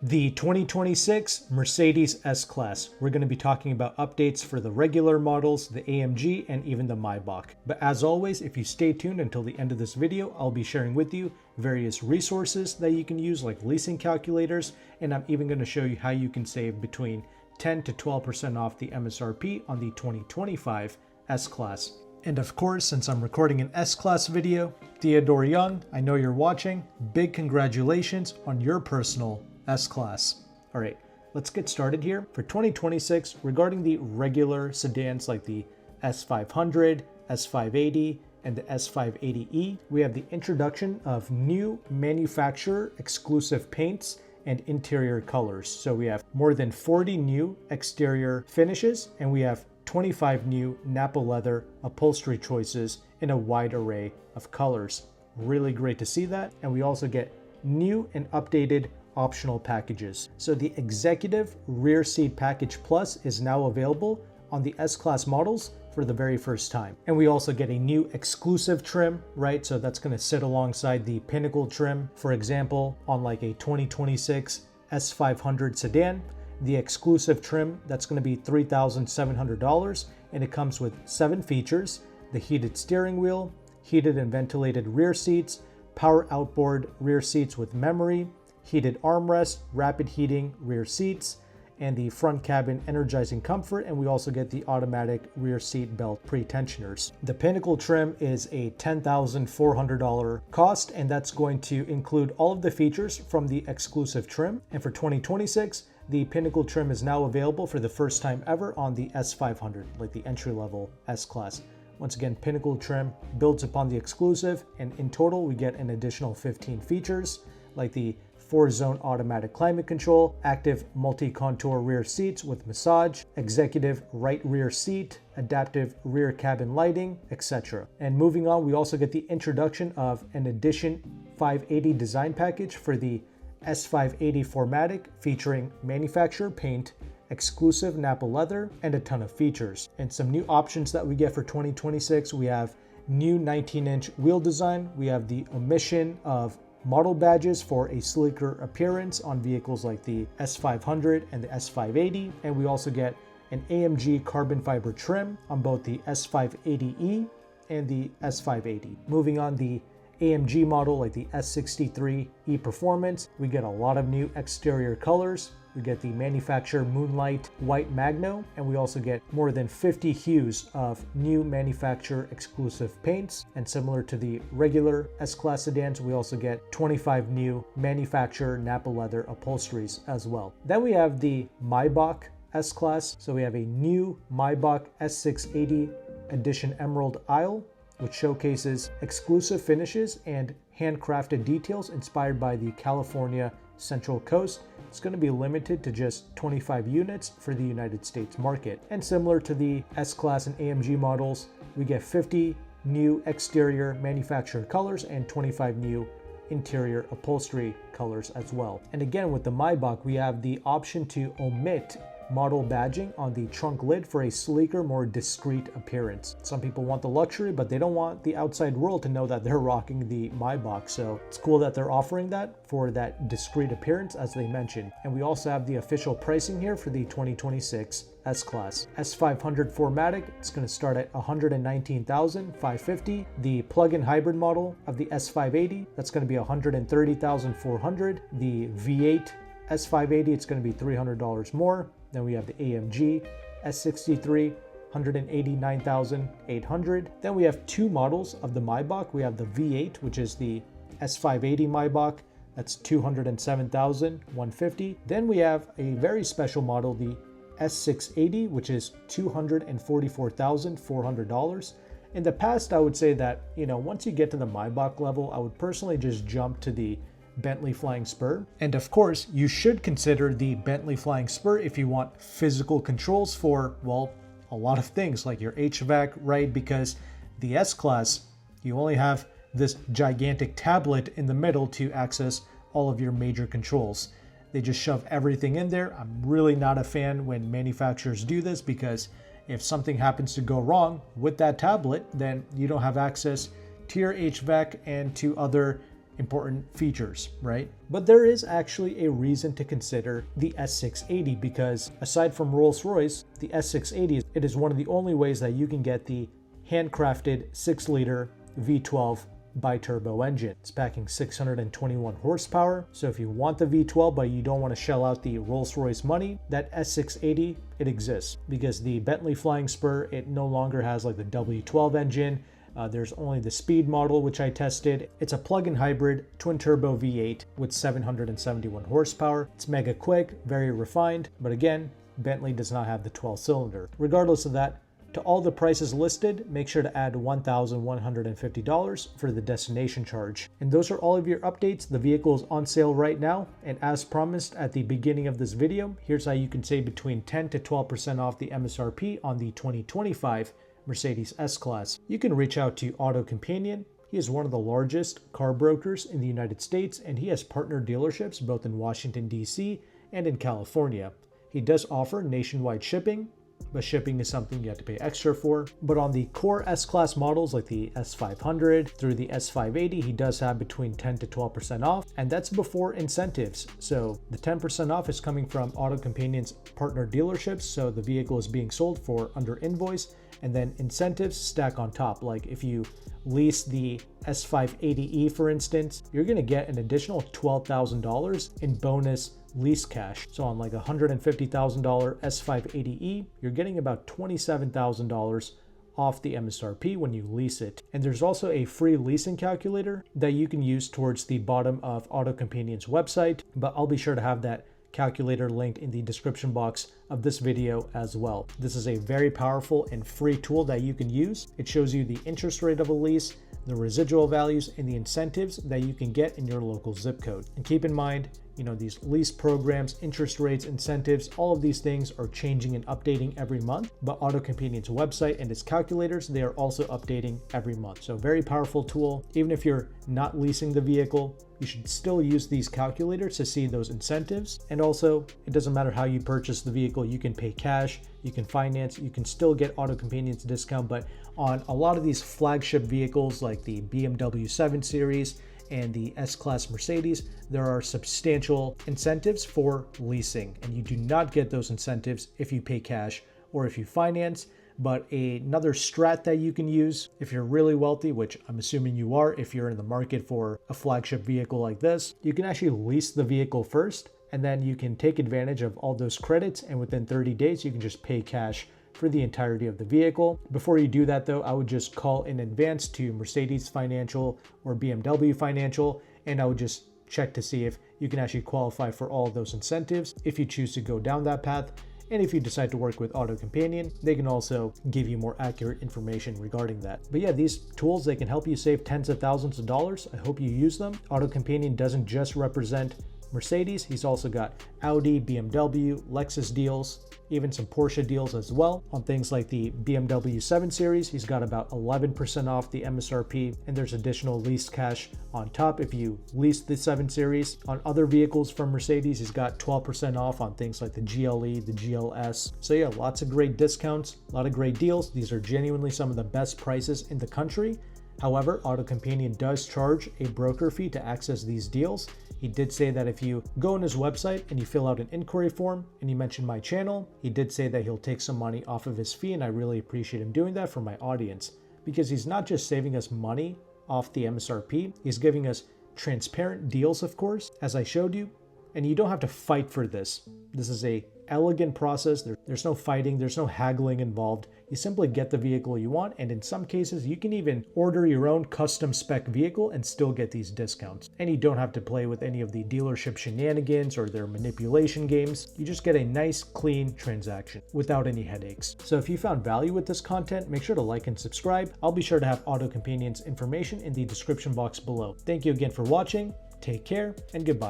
The 2026 Mercedes S-Class. We're going to be talking about updates for the regular models, the AMG, and even the Maybach. But as always, if you stay tuned until the end of this video, I'll be sharing with you various resources that you can use like leasing calculators, and I'm even going to show you how you can save between 10 to 12% off the MSRP on the 2025 S-Class. And of course, since I'm recording an S-Class video, Theodore Young, I know you're watching, big congratulations on your personal S-Class. All right, let's get started here. For 2026, regarding the regular sedans like the S500, S580, and the S580e, we have the introduction of new manufacturer exclusive paints and interior colors. So we have more than 40 new exterior finishes, and we have 25 new Napa leather upholstery choices in a wide array of colors. Really great to see that. And we also get new and updated optional packages. So the Executive Rear Seat Package Plus is now available on the S-Class models for the very first time. And we also get a new exclusive trim, right? So that's going to sit alongside the Pinnacle trim. For example, on like a 2026 S500 sedan, the exclusive trim, that's going to be $3,700, and it comes with 7 features: the heated steering wheel, heated and ventilated rear seats, power outboard rear seats with memory, heated armrest, rapid heating rear seats, and the front cabin energizing comfort, and we also get the automatic rear seat belt pre-tensioners. The Pinnacle trim is a $10,400 cost, and that's going to include all of the features from the exclusive trim. And for 2026, the Pinnacle trim is now available for the first time ever on the S500, like the entry-level S-Class. Once again, Pinnacle trim builds upon the exclusive, and in total, we get an additional 15 features, like the 4-zone automatic climate control, active multi-contour rear seats with massage, executive right rear seat, adaptive rear cabin lighting, etc. And moving on, we also get the introduction of an Edition 580 design package for the S580 4MATIC, featuring manufacturer paint, exclusive Napa leather, and a ton of features. And some new options that we get for 2026, we have new 19-inch wheel design, we have the omission of model badges for a sleeker appearance on vehicles like the S500 and the S580, and we also get an AMG carbon fiber trim on both the S580e and the S580. Moving on, the AMG model like the S63e Performance, we get a lot of new exterior colors. We get the manufacturer Moonlight White Magno, and we also get more than 50 hues of new manufacturer exclusive paints. And similar to the regular S-Class sedans, we also get 25 new manufacturer Napa leather upholsteries as well. Then we have the Maybach S-Class. So we have a new Maybach S680 Edition Emerald Isle, which showcases exclusive finishes and handcrafted details inspired by the California Central Coast. It's going to be limited to just 25 units for the United States market. And similar to the S-Class and AMG models, we get 50 new exterior manufacturer colors and 25 new interior upholstery colors as well. And again, with the Maybach, we have the option to omit model badging on the trunk lid for a sleeker, more discreet appearance. Some people want the luxury, but they don't want the outside world to know that they're rocking the Maybach. So it's cool that they're offering that for that discreet appearance, as they mentioned. And we also have the official pricing here for the 2026 S-Class. S500 4MATIC, it's going to start at $119,550. The plug-in hybrid model of the S580, that's going to be $130,400. The V8 S580, it's going to be $300 more. Then we have the AMG S63, $189,800. Then we have 2 models of the Maybach. We have the V8, which is the S580 Maybach. That's $207,150. Then we have a very special model, the S680, which is $244,400. In the past, I would say that, once you get to the Maybach level, I would personally just jump to the Bentley Flying Spur. And of course, you should consider the Bentley Flying Spur if you want physical controls for, well, a lot of things like your HVAC, right? Because the S-Class, you only have this gigantic tablet in the middle to access all of your major controls. They just shove everything in there. I'm really not a fan when manufacturers do this, because if something happens to go wrong with that tablet, then you don't have access to your HVAC and to other important features, right? But there is actually a reason to consider the S680, because aside from Rolls-Royce, the S680, it is one of the only ways that you can get the handcrafted 6-liter V12 bi-turbo engine. It's packing 621 horsepower. So if you want the V12 but you don't want to shell out the Rolls-Royce money, that S680, it exists, because the Bentley Flying Spur, it no longer has like the W12 engine. There's only the Speed model, which I tested. It's a plug-in hybrid twin turbo V8 with 771 horsepower. It's mega quick, very refined, but again, Bentley does not have the 12-cylinder. Regardless of that, to all the prices listed, make sure to add $1,150 for the destination charge. And those are all of your updates. The vehicle is on sale right now, and as promised at the beginning of this video, here's how you can save between 10 to 12% off the MSRP on the 2025 Mercedes S-Class. You can reach out to AutoCompanion. He is one of the largest car brokers in the United States, and he has partner dealerships both in Washington, D.C. and in California. He does offer nationwide shipping, but shipping is something you have to pay extra for. But on the core S-Class models like the S500 through the S580, he does have between 10 to 12% off, and that's before incentives. So the 10% off is coming from AutoCompanion's partner dealerships, so the vehicle is being sold for under invoice, and then incentives stack on top. Like if you lease the S580e, for instance, you're going to get an additional $12,000 in bonus lease cash. So on like a $150,000 S580e, you're getting about $27,000 off the MSRP when you lease it. And there's also a free leasing calculator that you can use towards the bottom of AutoCompanion's website, but I'll be sure to have that calculator linked in the description box of this video as well. This is a very powerful and free tool that you can use. It shows you the interest rate of a lease, the residual values, and the incentives that you can get in your local zip code. And keep in mind, these lease programs, interest rates, incentives, all of these things are changing and updating every month, but AutoCompanion's website and its calculators, they are also updating every month. So very powerful tool. Even if you're not leasing the vehicle, you should still use these calculators to see those incentives. And also, it doesn't matter how you purchase the vehicle, you can pay cash, you can finance, you can still get AutoCompanion's discount, but on a lot of these flagship vehicles like the BMW 7 Series and the S-Class Mercedes, there are substantial incentives for leasing, and you do not get those incentives if you pay cash or if you finance. But another strat that you can use if you're really wealthy, which I'm assuming you are if you're in the market for a flagship vehicle like this, you can actually lease the vehicle first, and then you can take advantage of all those credits, and within 30 days you can just pay cash for the entirety of the vehicle. Before you do that though, I would just call in advance to Mercedes Financial or BMW Financial, and I would just check to see if you can actually qualify for all of those incentives if you choose to go down that path. And if you decide to work with AutoCompanion, they can also give you more accurate information regarding that. But yeah, these tools, they can help you save tens of thousands of dollars. I hope you use them. AutoCompanion doesn't just represent Mercedes. He's also got Audi, BMW, Lexus deals, even some Porsche deals as well. On things like the BMW 7 Series, he's got about 11% off the MSRP, and there's additional leased cash on top if you lease the 7 Series. On other vehicles from Mercedes, he's got 12% off on things like the GLE, the GLS. So yeah, lots of great discounts, a lot of great deals. These are genuinely some of the best prices in the country. However, AutoCompanion does charge a broker fee to access these deals. He did say that if you go on his website and you fill out an inquiry form and you mention my channel, he did say that he'll take some money off of his fee, and I really appreciate him doing that for my audience, because he's not just saving us money off the MSRP, he's giving us transparent deals, of course, as I showed you, and you don't have to fight for this. This is a elegant process. There's no fighting, there's no haggling involved. You simply get the vehicle you want, and in some cases you can even order your own custom spec vehicle and still get these discounts. And you don't have to play with any of the dealership shenanigans or their manipulation games. You just get a nice, clean transaction without any headaches. So if you found value with this content, make sure to like and subscribe. I'll be sure to have AutoCompanion's information in the description box below. Thank you again for watching, take care, and goodbye.